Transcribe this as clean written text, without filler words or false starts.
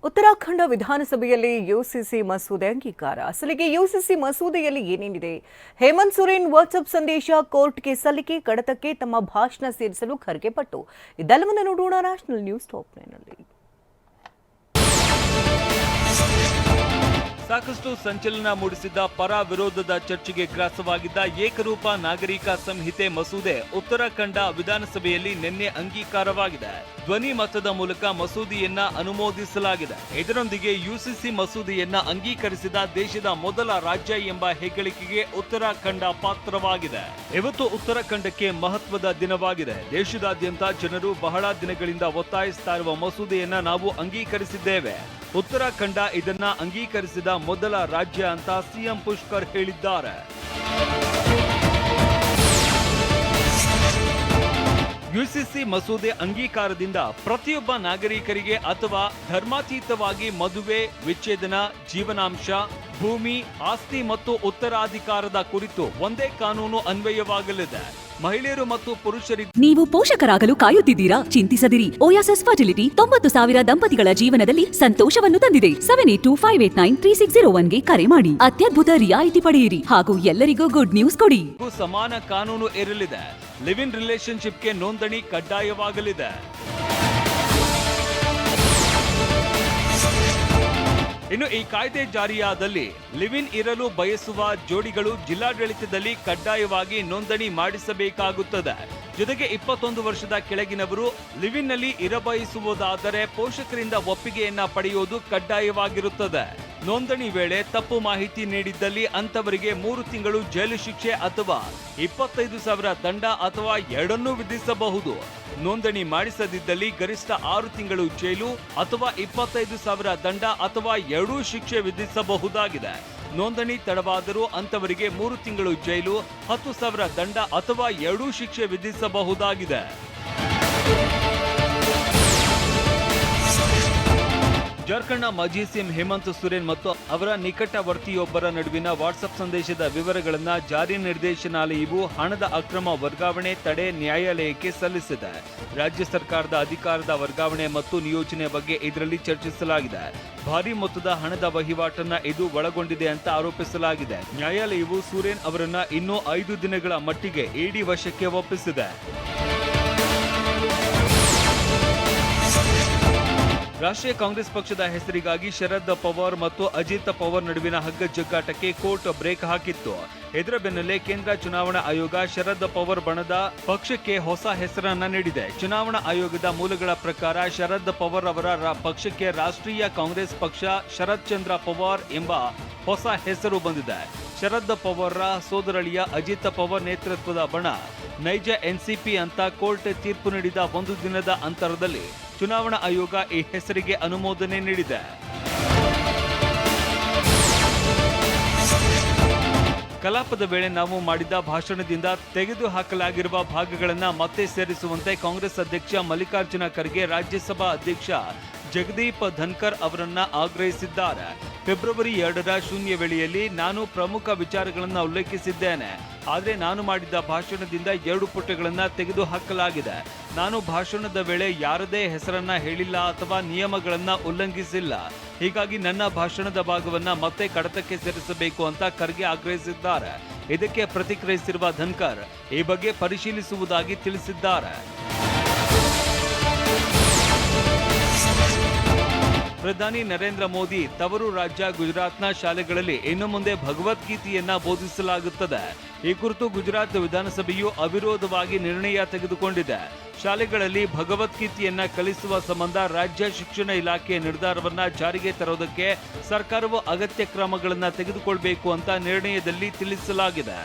ಉತ್ತರಾಖಂಡ ವಿಧಾನಸಭೆಯಲ್ಲಿ ಯುಸಿಸಿ ಮಸೂದೆ ಅಂಗೀಕಾರ. ಅಸಲಿಗೆ ಯುಸಿಸಿ ಮಸೂದೆಯಲ್ಲಿ ಏನೇನಿದೆ? ಹೇಮಂತ್ ಸೊರೇನ್ ವಾಟ್ಸ್ಆಪ್ ಸಂದೇಶ ಕೋರ್ಟ್ಗೆ ಸಲ್ಲಿಕೆ, ಕಡತಕ್ಕೆ ತಮ್ಮ ಭಾಷಣ ಸೇರಿಸಲು ಖರ್ಗೆ ಪಟ್ಟು. ಇದೆಲ್ಲವನ್ನ ನೋಡೋಣ ನ್ಯಾಷನಲ್ ನ್ಯೂಸ್ ಟಾಪ್ 9ನಲ್ಲಿ. ಸಾಕಷ್ಟು ಸಂಚಲನ ಮೂಡಿಸಿದ್ದ ಪರ ವಿರೋಧದ ಚರ್ಚೆಗೆ ಗ್ರಾಸವಾಗಿದ್ದ ಏಕರೂಪ ನಾಗರಿಕ ಸಂಹಿತೆ ಮಸೂದೆ ಉತ್ತರಾಖಂಡ ವಿಧಾನಸಭೆಯಲ್ಲಿ ನಿನ್ನೆ ಅಂಗೀಕಾರವಾಗಿದೆ. ಧ್ವನಿ ಮತದ ಮೂಲಕ ಮಸೂದೆಯನ್ನ ಅನುಮೋದಿಸಲಾಗಿದೆ. ಇದರೊಂದಿಗೆ ಯುಸಿಸಿ ಮಸೂದೆಯನ್ನ ಅಂಗೀಕರಿಸಿದ ದೇಶದ ಮೊದಲ ರಾಜ್ಯ ಎಂಬ ಹೆಗ್ಗಳಿಕೆಗೆ ಉತ್ತರಾಖಂಡ ಪಾತ್ರವಾಗಿದೆ. ಇವತ್ತು ಉತ್ತರಾಖಂಡಕ್ಕೆ ಮಹತ್ವದ ದಿನವಾಗಿದೆ. ದೇಶದಾದ್ಯಂತ ಜನರು ಬಹಳ ದಿನಗಳಿಂದ ಒತ್ತಾಯಿಸ್ತಾ ಇರುವ ಮಸೂದೆಯನ್ನ ನಾವು ಅಂಗೀಕರಿಸಿದ್ದೇವೆ. ಉತ್ತರಾಖಂಡ ಇದನ್ನ ಅಂಗೀಕರಿಸಿದ ಮೊದಲ ರಾಜ್ಯ ಅಂತ ಸಿಎಂ ಪುಷ್ಕರ್ ಹೇಳಿದ್ದಾರೆ. ಯುಸಿಸಿ ಮಸೂದೆ ಅಂಗೀಕಾರದಿಂದ ಪ್ರತಿಯೊಬ್ಬ ನಾಗರಿಕರಿಗೆ ಅಥವಾ ಧರ್ಮಾತೀತವಾಗಿ ಮದುವೆ, ವಿಚ್ಛೇದನ, ಜೀವನಾಂಶ, ಭೂಮಿ, ಆಸ್ತಿ ಮತ್ತು ಉತ್ತರಾಧಿಕಾರದ ಕುರಿತು ಒಂದೇ ಕಾನೂನು ಅನ್ವಯವಾಗಲಿದೆ. ಮಹಿಳೆಯರು ಮತ್ತು ಪುರುಷರಿಗೆ ನೀವು ಪೋಷಕರಾಗಲು ಕಾಯುತ್ತಿದ್ದೀರಾ? ಚಿಂತಿಸದಿರಿ. ಓಯಾಸಿಸ್ ಫರ್ಟಿಲಿಟಿ 90,000 ದಂಪತಿಗಳ ಜೀವನದಲ್ಲಿ ಸಂತೋಷವನ್ನು ತಂದಿದೆ. 7825893601ಗೆ ಕರೆ ಮಾಡಿ. ಅತ್ಯದ್ಭುತ ರಿಯಾಯಿತಿ ಪಡೆಯಿರಿ ಹಾಗೂ ಎಲ್ಲರಿಗೂ ಗುಡ್ ನ್ಯೂಸ್ ಕೊಡಿ. ಸಮಾನ ಕಾನೂನು ಇರಲಿದೆ. ಲಿವ್ ಇನ್ ರಿಲೇಶನ್ಶಿಪ್ಗೆ ನೋಂದಣಿ ಕಡ್ಡಾಯವಾಗಲಿದೆ. ಇನ್ನು ಈ ಕಾಯ್ದೆ ಜಾರಿಯಾದಲ್ಲಿ ಲಿವ್ ಇನ್ ಇರಲು ಬಯಸುವ ಜೋಡಿಗಳು ಜಿಲ್ಲಾಡಳಿತದಲ್ಲಿ ಕಡ್ಡಾಯವಾಗಿ ನೋಂದಣಿ ಮಾಡಿಸಬೇಕಾಗುತ್ತದೆ. ಜೊತೆಗೆ 21 ವರ್ಷದ ಕೆಳಗಿನವರು ಲಿವ್ ಇನ್ ನಲ್ಲಿ ಇರಬಯಸುವುದಾದರೆ ಪೋಷಕರಿಂದ ಒಪ್ಪಿಗೆಯನ್ನ ಪಡೆಯುವುದು ಕಡ್ಡಾಯವಾಗಿರುತ್ತದೆ. ನೋಂದಣಿ ವೇಳೆ ತಪ್ಪು ಮಾಹಿತಿ ನೀಡಿದ್ದಲ್ಲಿ ಅಂತವರಿಗೆ 3 ತಿಂಗಳು ಜೈಲು ಶಿಕ್ಷೆ ಅಥವಾ 25,000 ದಂಡ ಅಥವಾ ಎರಡನ್ನೂ ವಿಧಿಸಬಹುದು. ನೋಂದಣಿ ಮಾಡಿಸದಿದ್ದಲ್ಲಿ ಗರಿಷ್ಠ 6 ತಿಂಗಳು ಜೈಲು ಅಥವಾ 25,000 ದಂಡ ಅಥವಾ ಎರಡೂ ಶಿಕ್ಷೆ ವಿಧಿಸಬಹುದಾಗಿದೆ. ನೋಂದಣಿ ತಡವಾದರೂ ಅಂತವರಿಗೆ 3 ತಿಂಗಳು ಜೈಲು, 10,000 ದಂಡ ಅಥವಾ ಎರಡೂ ಶಿಕ್ಷೆ ವಿಧಿಸಬಹುದಾಗಿದೆ. ಜಾರ್ಖಂಡ್ನ ಮಾಜಿ ಸಿಎಂ ಹೇಮಂತ್ ಸೊರೇನ್ ಮತ್ತು ಅವರ ನಿಕಟವರ್ತಿಯೊಬ್ಬರ ನಡುವಿನ ವಾಟ್ಸ್ಆಪ್ ಸಂದೇಶದ ವಿವರಗಳನ್ನ ಜಾರಿ ನಿರ್ದೇಶನಾಲಯವು ಹಣದ ಅಕ್ರಮ ವರ್ಗಾವಣೆ ತಡೆ ನ್ಯಾಯಾಲಯಕ್ಕೆ ಸಲ್ಲಿಸಿದೆ. ರಾಜ್ಯ ಸರ್ಕಾರದ ಅಧಿಕಾರದ ವರ್ಗಾವಣೆ ಮತ್ತು ನಿಯೋಜನೆ ಬಗ್ಗೆ ಇದರಲ್ಲಿ ಚರ್ಚಿಸಲಾಗಿದೆ. ಭಾರಿ ಮೊತ್ತದ ಹಣದ ವಹಿವಾಟನ್ನ ಇದು ಒಳಗೊಂಡಿದೆ ಅಂತ ಆರೋಪಿಸಲಾಗಿದೆ. ನ್ಯಾಯಾಲಯವು ಸೊರೇನ್ ಅವರನ್ನ ಇನ್ನೂ 5 ದಿನಗಳ ಮಟ್ಟಿಗೆ ಇಡಿ ವಶಕ್ಕೆ ಒಪ್ಪಿಸಿದೆ. ರಾಷ್ಟ್ರೀಯ ಕಾಂಗ್ರೆಸ್ ಪಕ್ಷದ ಹೆಸರಿಗಾಗಿ ಶರದ್ ಪವಾರ್ ಮತ್ತು ಅಜಿತ್ ಪವಾರ್ ನಡುವಿನ ಹಗ್ಗಜಗ್ಗಾಟಕ್ಕೆ ಕೋರ್ಟ್ ಬ್ರೇಕ್ ಹಾಕಿತ್ತು. ಇದರ ಬೆನ್ನಲ್ಲೇ ಕೇಂದ್ರ ಚುನಾವಣಾ ಆಯೋಗ ಶರದ್ ಪವಾರ್ ಬಣದ ಪಕ್ಷಕ್ಕೆ ಹೊಸ ಹೆಸರನ್ನ ನೀಡಿದೆ. ಚುನಾವಣಾ ಆಯೋಗದ ಮೂಲಗಳ ಪ್ರಕಾರ ಶರದ್ ಪವಾರ್ ಅವರ ಪಕ್ಷಕ್ಕೆ ರಾಷ್ಟ್ರೀಯ ಕಾಂಗ್ರೆಸ್ ಪಕ್ಷ ಶರದ್ ಚಂದ್ರ ಪವಾರ್ ಎಂಬ ಹೊಸ ಹೆಸರು ಬಂದಿದೆ. ಶರದ್ ಪವಾರ್ರ ಸೋದರಳಿಯ ಅಜಿತ್ ಪವಾರ್ ನೇತೃತ್ವದ ಬಣ ನೈಜ ಎನ್ಸಿಪಿ ಅಂತ ಕೋರ್ಟ್ ತೀರ್ಪು ನೀಡಿದ 1 ದಿನದ ಅಂತರದಲ್ಲಿ ಚುನಾವಣಾ ಆಯೋಗ ಈ ಹೆಸರಿಗೆ ಅನುಮೋದನೆ ನೀಡಿದೆ. ಕಲಾಪದ ವೇಳೆ ನಾವು ಮಾಡಿದ ಭಾಷಣದಿಂದ ತೆಗೆದುಹಾಕಲಾಗಿರುವ ಭಾಗಗಳನ್ನು ಮತ್ತೆ ಸೇರಿಸುವಂತೆ ಕಾಂಗ್ರೆಸ್ ಅಧ್ಯಕ್ಷ ಮಲ್ಲಿಕಾರ್ಜುನ ಖರ್ಗೆ ರಾಜ್ಯಸಭಾ ಅಧ್ಯಕ್ಷ ಜಗದೀಪ್ ಧನ್ಕರ್ ಅವರನ್ನ ಆಗ್ರಹಿಸಿದ್ದಾರೆ. ಫೆಬ್ರವರಿ 2ರ ಶೂನ್ಯ ವೇಳೆಯಲ್ಲಿ ನಾನು ಪ್ರಮುಖ ವಿಚಾರಗಳನ್ನು ಉಲ್ಲೇಖಿಸಿದ್ದೇನೆ. ಆದರೆ ನಾನು ಮಾಡಿದ ಭಾಷಣದಿಂದ 2 ಪುಟಗಳನ್ನು ತೆಗೆದುಹಾಕಲಾಗಿದೆ. ನಾನು ಭಾಷಣದ ವೇಳೆ ಯಾರದೇ ಹೆಸರನ್ನ ಹೇಳಿಲ್ಲ ಅಥವಾ ನಿಯಮಗಳನ್ನ ಉಲ್ಲಂಘಿಸಿಲ್ಲ. ಹೀಗಾಗಿ ನನ್ನ ಭಾಷಣದ ಭಾಗವನ್ನ ಮತ್ತೆ ಕಡತಕ್ಕೆ ಸೇರಿಸಬೇಕು ಅಂತ ಖರ್ಗೆ ಆಗ್ರಹಿಸಿದ್ದಾರೆ. ಇದಕ್ಕೆ ಪ್ರತಿಕ್ರಿಯಿಸಿರುವ ಧನ್ಕರ್ ಈ ಬಗ್ಗೆ ಪರಿಶೀಲಿಸುವುದಾಗಿ ತಿಳಿಸಿದ್ದಾರೆ. ಪ್ರಧಾನಿ ನರೇಂದ್ರ ಮೋದಿ ತವರು ರಾಜ್ಯ ಗುಜರಾತ್ನ ಶಾಲೆಗಳಲ್ಲಿ ಇನ್ನು ಮುಂದೆ ಭಗವದ್ಗೀತೆಯನ್ನ ಬೋಧಿಸಲಾಗುತ್ತದೆ. ಈ ಕುರಿತು ಗುಜರಾತ್ ವಿಧಾನಸಭೆಯು ಅವಿರೋಧವಾಗಿ ನಿರ್ಣಯ ತೆಗೆದುಕೊಂಡಿದೆ. ಶಾಲೆಗಳಲ್ಲಿ ಭಗವದ್ಗೀತೆಯನ್ನ ಕಲಿಸುವ ಸಂಬಂಧ ರಾಜ್ಯ ಶಿಕ್ಷಣ ಇಲಾಖೆಯ ನಿರ್ಧಾರವನ್ನ ಜಾರಿಗೆ ತರುವುದಕ್ಕೆ ಸರ್ಕಾರವು ಅಗತ್ಯ ಕ್ರಮಗಳನ್ನು ತೆಗೆದುಕೊಳ್ಳಬೇಕು ಅಂತ ನಿರ್ಣಯದಲ್ಲಿ ತಿಳಿಸಲಾಗಿದೆ.